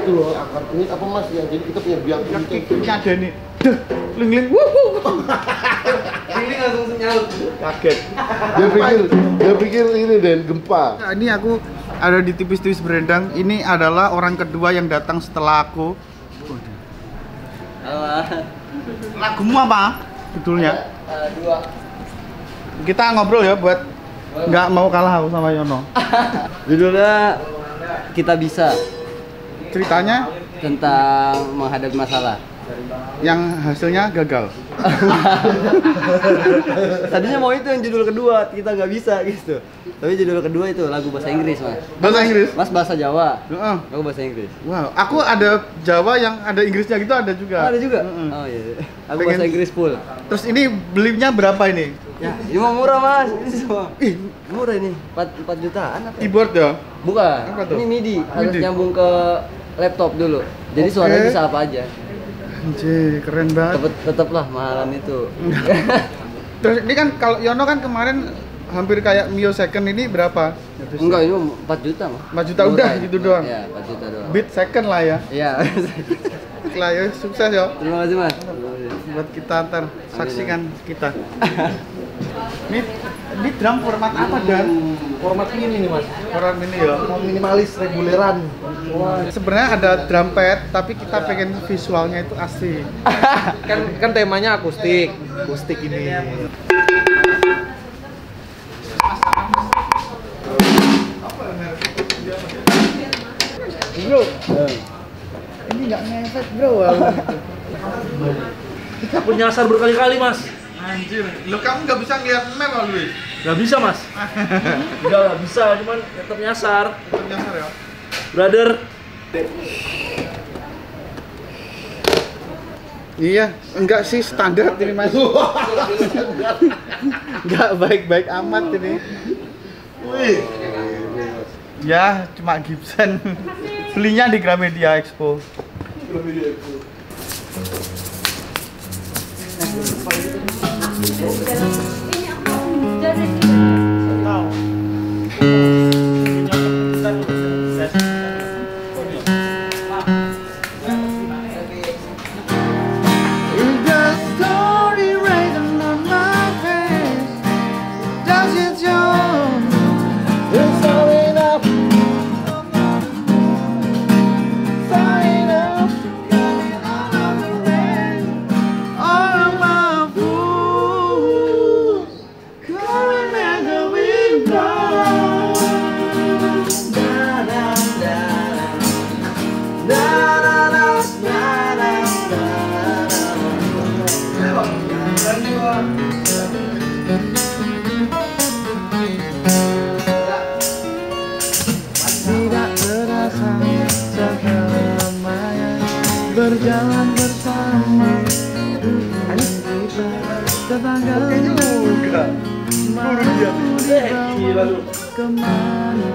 itu loh, akar kunyit apa mas ya? Jadi kita punya biang Ini ada nih. Duh, ling-ling. Ini langsung nyaut. Kaget. Dia pikir ini dan gempa. Nah, ini aku ada di tipis-tipis berendang. Ini adalah orang kedua yang datang setelah aku. Lagumu apa? Judulnya? Dua. Kita ngobrol ya buat nggak mau kalah aku sama Yono. Judulnya Kita Bisa, Ceritanya tentang menghadapi masalah. yang hasilnya gagal. Tadinya mau itu yang judul kedua, kita nggak bisa gitu. Tapi judul kedua itu lagu bahasa Inggris, Mas. Bahasa Inggris? Mas bahasa Jawa. Heeh. Aku bahasa Inggris. Wow, aku ada Jawa yang ada Inggrisnya gitu ada juga. Ada juga? Heeh. Oh iya. Aku Pengen- bahasa Inggris full. Terus ini belinya berapa ini? Ya, ini mah murah, Mas. Ini semua. Ih, Murah ini. 4 jutaan apa? Ya? keyboard ya? Bukan. Apa tuh? Ini MIDI. Harus MIDI? nyambung ke laptop dulu. Jadi Oke. suaranya bisa apa aja. Anjir, keren banget. Teteplah mahalan itu. Terus ini kan kalau Yono kan kemarin hampir kayak Mio Second, ini berapa? Enggak, ini 4 juta, Mas. 4 juta udah gitu doang. Iya, 4 juta doang. Beat Second lah ya. Iya. Lah ya, sukses ya. Terima kasih, Mas. Buat kita ntar saksikan kita. Ini drum format apa dan? Format ini nih mas, Format ini ya. minimalis reguleran. Wah, sebenarnya ada drum pad, tapi kita pengen visualnya itu asli. kan temanya akustik ini. Bro, ini nggak ngefek bro. Aku nyasar berkali-kali mas. Anjir, lo kamu nggak bisa ngeliat map apa Luis? Gak bisa mas. Gak bisa, cuman tetap nyasar. Nyasar ya. Brother. Iya, enggak sih standar ini mas. Enggak baik-baik amat ini. Wih, Ya, cuma Gibson. Belinya di Gramedia Expo. Tidak terasa selamanya berjalan bersama. Tetangga juga. Gila lu. Kemana?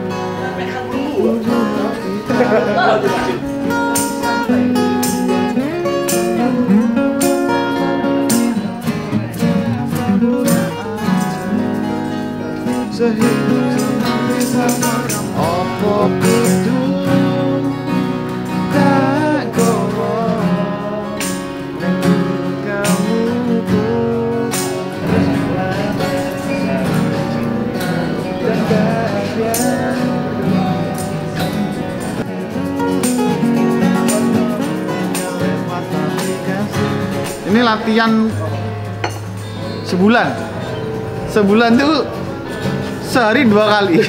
Sehidup sama opo kudu tak gorong kamu dan bahagia. Ini latihan sebulan. Sebulan tuh sehari 2 kali.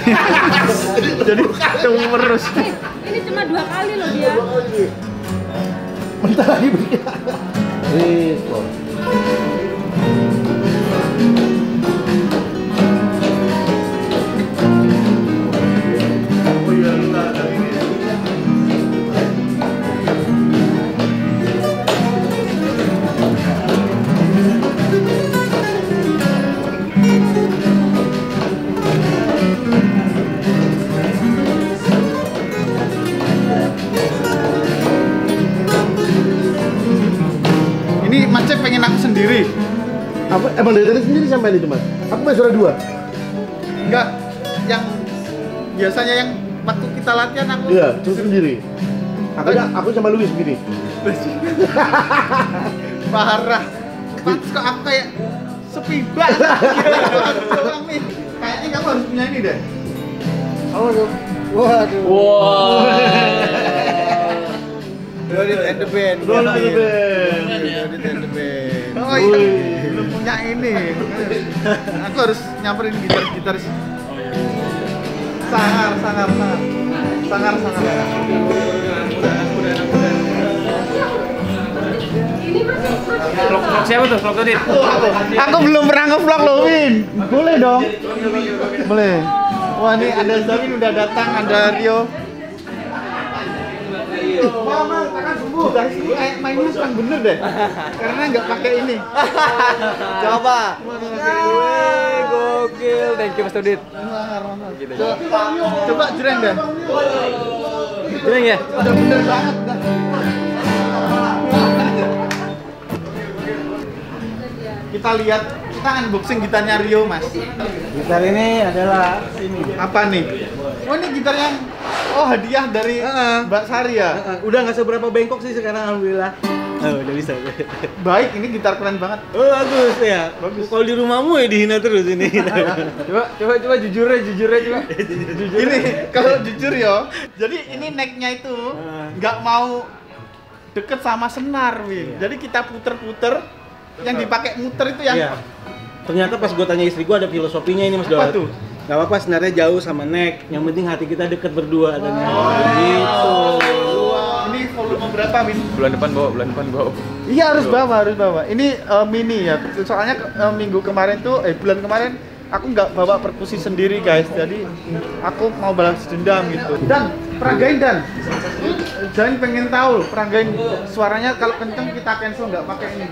Jadi ketemu terus. Ini cuma 2 kali loh dia. bentar lagi begini. Respon. Ini Mas Cep pengen aku sendiri. Apa emang dari tadi sendiri sampai itu mas? Aku main suara 2. Enggak, yang biasanya yang waktu kita latihan aku Iya, terus sendiri. Aku sama Luis begini. Parah. Pantes kok aku kayak sepi banget. Doang nih. Kayaknya kamu harus punya ini deh. Waduh. Wow. Dodit and the Band. Dodit and the Band. Oh iya, belum punya ini. Aku harus nyamperin gitaris. Sangar. Vlog siapa tuh? Vlog Dodit? Aku belum pernah nge-vlog loh, Win. Boleh dong. Boleh. Wah, ini ada Zawin udah datang, ada Rio. Mama, tangan sembuh. Kayak mainnya sekarang bener deh. Karena nggak pakai ini. Coba. Gokil. Thank you Mas Dodit. Coba jreng deh. Jreng ya? Udah bener banget dah. Kita lihat, kita unboxing gitarnya Rio, Mas. Gitar ini adalah Apa nih? Oh, ini gitar yang hadiah dari Mbak Sari ya? udah nggak seberapa bengkok sih sekarang alhamdulillah. Oh, udah bisa. Baik, ini gitar keren banget. Oh, bagus ya. Bagus. Kalau di rumahmu ya dihina terus ini. coba jujur coba. Ini kalau jujur yo, jadi ini necknya itu nggak mau deket sama senar, Win. Jadi kita puter-puter, yang dipakai muter itu yang Iya. Ternyata pas gue tanya istri gue ada filosofinya ini Mas Dodit. Apa tuh? Gak apa-apa sebenarnya jauh sama neck, yang penting hati kita deket berdua adanya. Gitu. Ini volume berapa, Win? Bulan depan bawa. Iya, harus bawa. Ini mini ya. Soalnya minggu kemarin tuh, bulan kemarin aku nggak bawa perkusi sendiri, guys. Jadi aku mau balas dendam gitu. Dan peragain Dan. Jangan pengen tahu, peragain suaranya kalau kenceng kita cancel nggak pakai ini.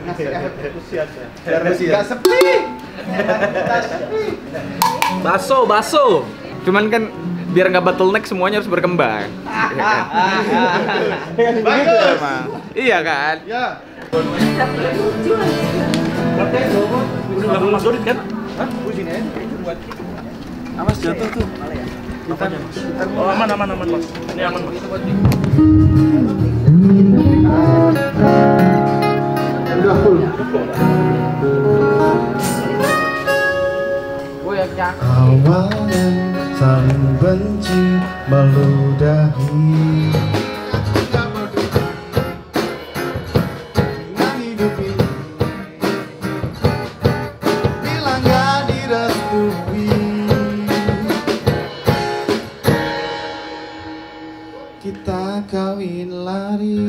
Ngasih efek perkusi aja. Biar nggak sepi. Baso. Cuman kan biar nggak bottleneck semuanya harus berkembang. Bagus. Iya kan? Ya. Udah Mas Dodit kan? Awas jatuh tuh. Oh aman Mas. Ini aman Mas. Udah full. Awalan saling benci meludahi dengan hidup ini bila gak direstui kita kawin lari.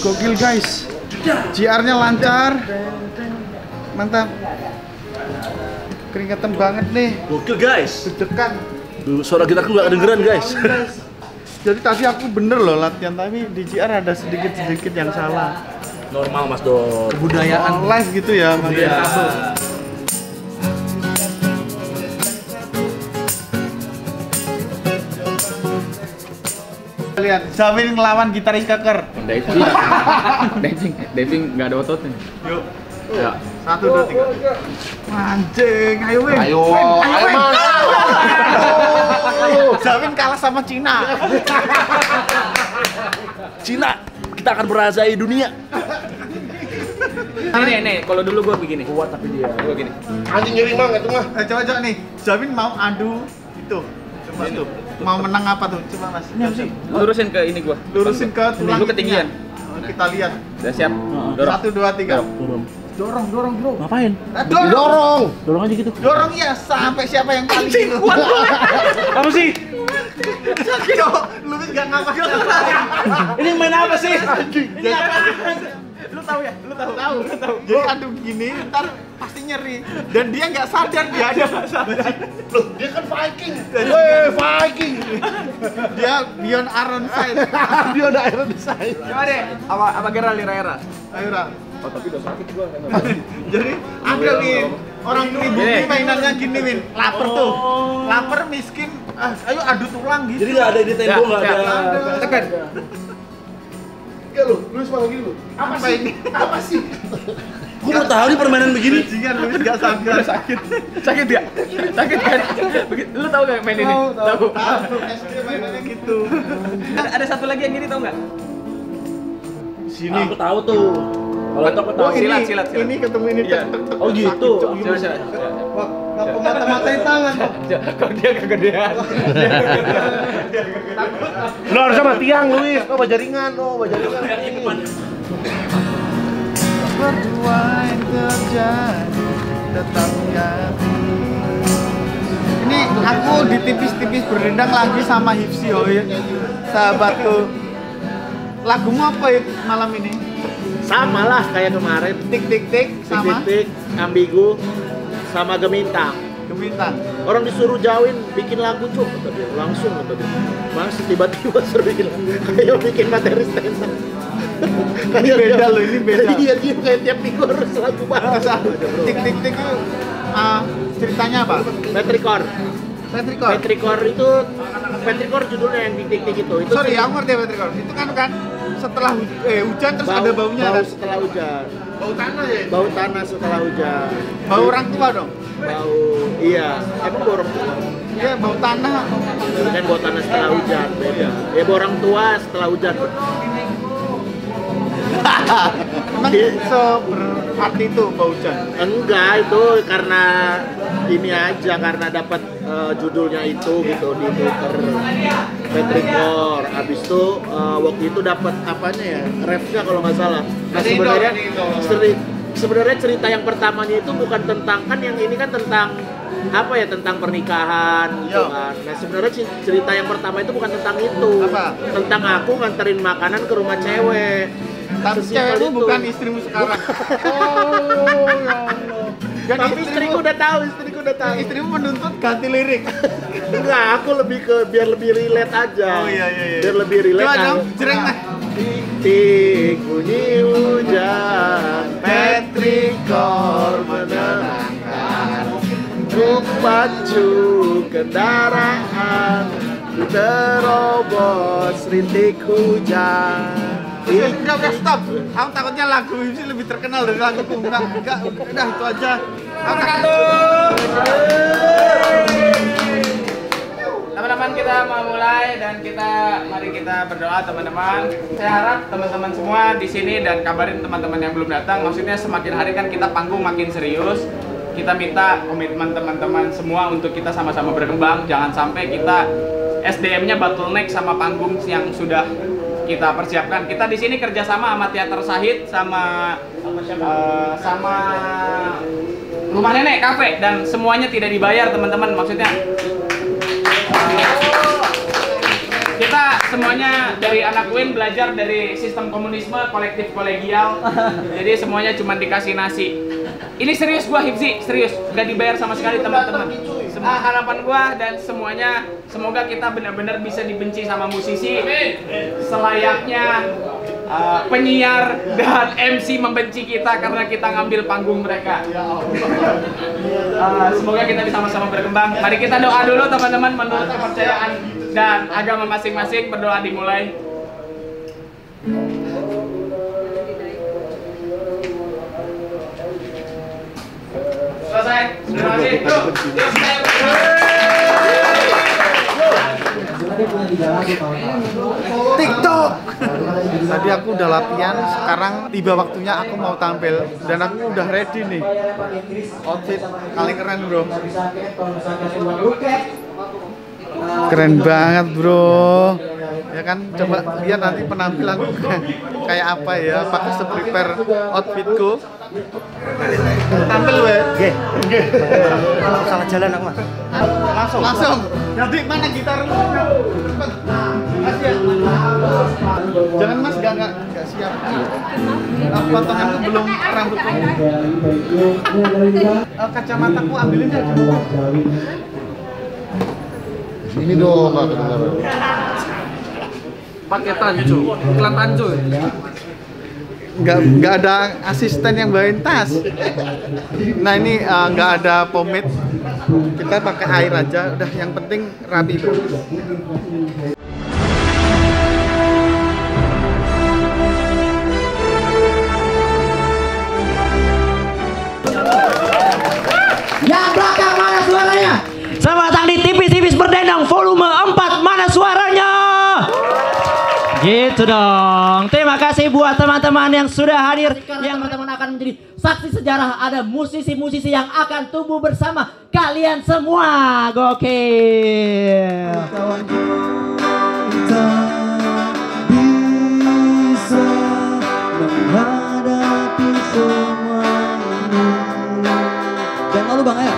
Gokil guys. JR-nya lancar. Mantap. Keringetan banget nih. Gokil guys. Deg-degan. Suara gitarku nggak kedengeran guys. Jadi tadi aku bener loh latihan, tapi di JR ada sedikit-sedikit yang salah. Normal Mas Dod. Kebudayaan live gitu ya, Mas. Iya. Lihat, Zawin ngelawan gitaris keker. Diving nggak ada ototnya. Yuk. Ya. 1, 2, 3. Anjing, ayo Win. Ayo, Win. Man. Zawin kalah sama Cina. Cina, kita akan merasai dunia. Nih, kalau dulu gua begini. Kuat tapi dia. Gua gini. Anjing nyeri banget tuh mah. Coba nih, Zawin mau adu itu. Coba tuh. Mau menang apa tuh? Coba Mas. Ini apa sih? Lurusin ke ini gua. Lurusin ke tulang. Lu ketinggian. ininya. Kita lihat. Udah siap. Dorong. 1, 2, 3. Dorong, bro. Ngapain? Dorong. Dorong aja gitu. Dorong ya sampai siapa yang paling dulu. Apa sih? Yo, lu enggak ngapain. Ini main apa sih? Ini apa? Lu tahu ya? Lu tahu. Jadi adu gini, ntar pasti nyeri. Dan dia nggak sadar dia nggak sadar. Loh, dia kan Viking. Weh, Viking. Dia beyond Iron Sight. Dia udah Iron Sight. Coba deh. Apa kira Lira-Era? Ayo Ra. Oh, tapi udah sakit gua. Jadi ada nih Orang pribumi mainannya gini, Win. Lapar tuh. Lapar miskin. Ayo adu tulang gitu. Jadi nggak ada di tempo, nggak ada. Tekan. Ya lu semangat gini lu. Apa ini? Apa sih? Gue mau tahu nih permainan begini. Bajingan lu enggak sabar. Sakit gak? Sakit kan? Lu tahu gak main ini? Tahu. SD mainannya gitu. Ada satu lagi yang gini, tahu nggak? Sini. Aku tahu tuh. Kalau itu aku tahu. Oh, ini, Silat. Ini ketemu ini. Iya. Oh gitu. Silat. Ngapa mata-matain tangan? Kok dia kegedean? Lu harusnya sama tiang, Luis. Oh, bajaringan. Berdua yang terjadi tetap hati. Ini aku di tipis-tipis berdendang lagi sama Hipsi Hoy, sahabatku. Lagumu apa ya malam ini? Sama lah kayak kemarin. Tik sama Tik, ambigu, sama gemintang. Gemintang. Orang disuruh jauhin bikin lagu cuk, kata dia. Langsung kata dia. Mas tiba-tiba suruh bilang, ayo bikin materi stand up. Ini beda loh, ini beda. Iya dia kayak tiap minggu harus lagu baru. Tik itu ceritanya apa? Petrikor. Petrikor. Petrikor judulnya yang di tik itu. Sorry, aku ngerti Petrikor. Itu kan setelah hujan terus ada baunya kan? Setelah hujan. Bau tanah ya? Bau tanah setelah hujan. Bau orang tua dong? Bau, iya. Emang bau orang tua? Iya, bau tanah. Kan bau tanah setelah hujan, beda. Ya bau orang tua setelah hujan. Emang seberarti itu bau hujan? Enggak, itu karena ini aja, karena dapat judulnya itu gitu di Twitter. Petrikor. Abis itu waktu itu dapat apanya ya? Refnya kalau nggak salah. Nah sebenarnya cerita yang pertamanya itu bukan tentang, kan yang ini kan tentang apa ya, tentang pernikahan gitu kan. Nah sebenarnya cerita yang pertama itu bukan tentang itu. Apa? Tentang aku nganterin makanan ke rumah cewek. Tapi cewekmu bukan istrimu sekarang. Oh ya Allah. Dan Tapi istriku udah tahu. Istrimu menuntut ganti lirik. Enggak, aku lebih ke biar lebih relate aja. Oh iya. Biar lebih relate. Coba dong, jereng nah. Tik bunyi hujan, Petrikor menenangkan. Untuk pacu kendaraan, terobos rintik hujan. Udah stop. Aku takutnya lagu ini lebih terkenal dari laguku. Enggak, udah itu aja. Teman-teman, kita mau mulai dan mari kita berdoa teman-teman. Saya harap teman-teman semua di sini dan kabarin teman-teman yang belum datang. Maksudnya semakin hari kan kita panggung makin serius. Kita minta komitmen teman-teman semua untuk kita sama-sama berkembang. Jangan sampai kita SDM-nya bottleneck sama panggung yang sudah kita persiapkan. Kita di sini kerjasama sama Teater Sahid, sama Rumah Nenek Cafe, dan semuanya tidak dibayar teman-teman. Maksudnya kita semuanya dari anak UIN belajar dari sistem komunisme kolektif kolegial. Jadi semuanya cuma dikasih nasi. Ini serius gua, Hipsi, serius, nggak dibayar sama sekali teman-teman. Semua harapan gua dan semuanya, semoga kita benar-benar bisa dibenci sama musisi selayaknya penyiar dan MC membenci kita karena kita ngambil panggung mereka. Semoga kita bisa sama-sama berkembang. Mari kita doa dulu teman-teman, menurut kepercayaan dan agama masing-masing. Berdoa dimulai. Selesai. Terima kasih. TikTok. Tadi aku udah latihan, sekarang tiba waktunya aku mau tampil dan aku udah ready nih. Outfit paling keren, bro. Keren banget, bro. Ya kan, coba lihat nanti penampilan kayak apa ya, pakai prepare outfitku. Tampil we. Nggih. Salah jalan aku, Mas. Langsung. Jadi mana gitarmu? Cepet. Mas ya. Jangan Mas, enggak siap. Potonganku belum, rambutku. Kacamataku ambilin deh. Ini dong, Pak, kedengaran. Pakai tancu, iklan tancu. nggak ada asisten yang bawain tas. Nah ini nggak ada pomade, kita pakai air aja, udah yang penting rapi bro. Yang belakang mana suaranya? Selamat datang di tipis-tipis berdendang volume 4, mana suaranya? Gitu dong. Terima kasih buat teman-teman yang sudah hadir, yang teman-teman akan menjadi saksi sejarah. Ada musisi-musisi yang akan tumbuh bersama kalian semua. Gokil. Kita bisa menghadapi semua ini. Jangan lalu Bang ya.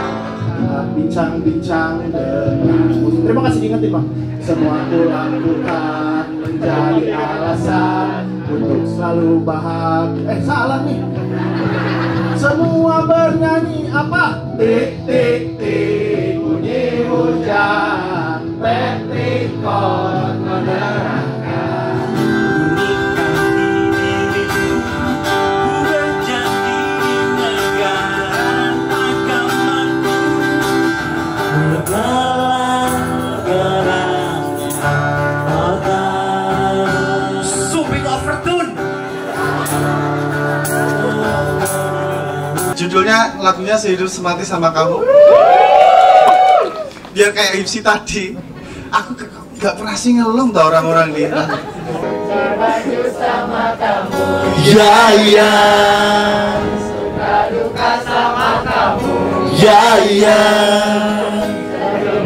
Bincang-bincang dengan musik. Terima kasih diingetin Bang. Semua aku lakukan menjadi alasan untuk selalu bahagia. Salah nih. Semua bernyanyi apa? Tik tik tik bunyi hujan, petrikon menerangkan. Judulnya lagunya Sehidup Semati Sama Kamu. Biar kayak Ipsi tadi. Aku gak pernah sih ngelong tau orang-orang di Ya ya, suka duka sama kamu. Ya ya,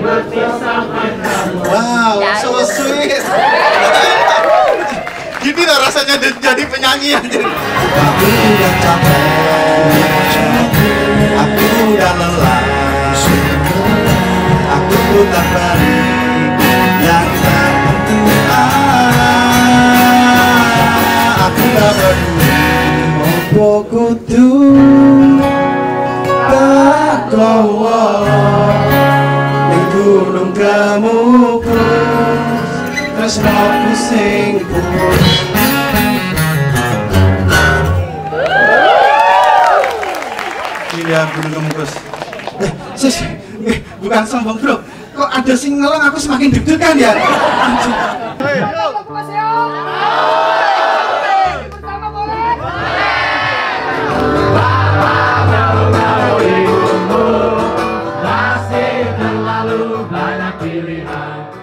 bersama kamu. wow, so sweet. Gini lah rasanya jadi penyanyi aja. Aku udah capek, aku udah lelah, aku tak balik yang tak tentu. Aku tak peduli opo kudu tak kowo ning gunung Kemukus tresno pusing pun. Iya, Gunung Kemukus. Sis, bukan sombong bro. Kok ada sing ngelong aku semakin deg-degan ya?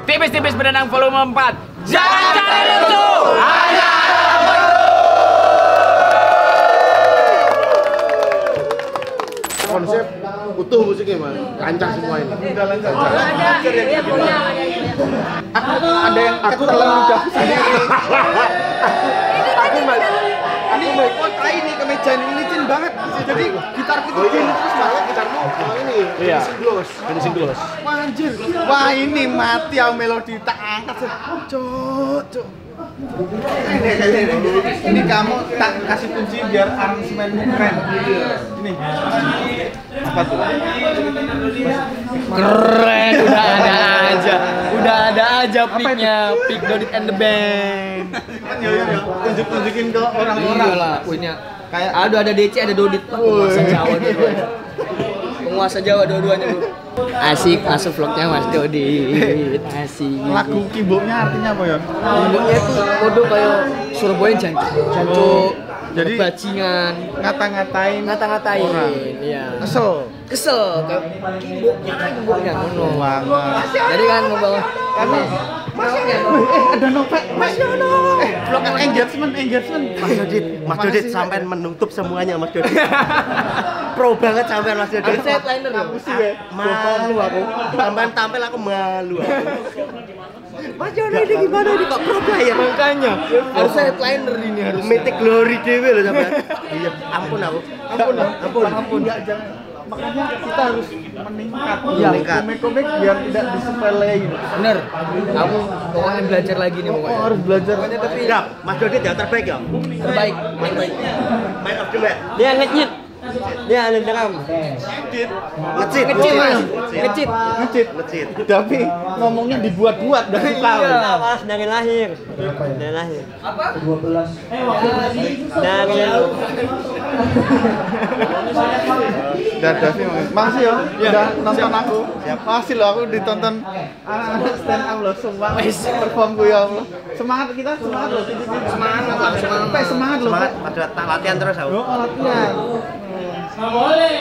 Tipis-tipis berdendang volume 4. Jangan cari lucu, hanya Konsep utuh musiknya Mas, lancar semua ini. Udah lancar. Ada yang Ketelan udah sendiri. Ini kota ini kemeja ini licin banget. Jadi gitar itu gini terus banget gitarmu. Ini finishing gloss. Wah anjir. Wah ini mati ya melodi tak angkat. Cuk. Ini kamu tak kasih kunci biar aransemenmu keren. Ini. Apa tuh? Keren, udah ada aja picknya, pick Dodit and the Band. Tunjukin ke orang-orang. Iyalah, punya kayak ada DC, ada Dodit, penguasa Jawa dua-duanya. Penguasa Jawa dua-duanya bro. Asik masuk vlognya Mas Dodit, asik. Lagu Kimboknya artinya apa ya? Kimboknya itu kode kayak Surabaya jancuk. Jadi bajingan, ngata-ngatain orang. Iya. Kesel kayak kimboknya ngono. Jadi kan membawa kami ada novel Mas Yono. Vlog engagement. Mas Dodit sampai menutup semuanya Mas Dodit. Pro banget sampai Mas Dodit. Harus headliner ya. Malu aku. Tampil aku malu aku. Mas Yono ini gimana ini kok pro player? Makanya harus headliner ini harus. Mythic Glory dewe loh sampean. Iya, ampun aku. Ampun. Enggak jangan. Makanya kita harus meningkat. Iya, komik-komik biar tidak disepelein. Bener. Kamu pokoknya belajar lagi nih pokoknya. Oh, harus belajar. Pokoknya tapi Mas Dodit yang terbaik ya. terbaik. Man of the match. Dia ngejit. Ya, ada direkam. Ngecit. Ngecit. Tapi ngomongnya dibuat-buat dari tahu. Iya, pas dari lahir. Dari lahir. Apa? 12. Dari Dadah sih, makasih ya, udah nonton aku. Makasih loh, aku ditonton anak-anak stand up loh, semua performku ya Allah. Semangat kita, semangat loh. Semangat loh. Semangat, latihan terus aku. Oh, latihan. Nggak boleh.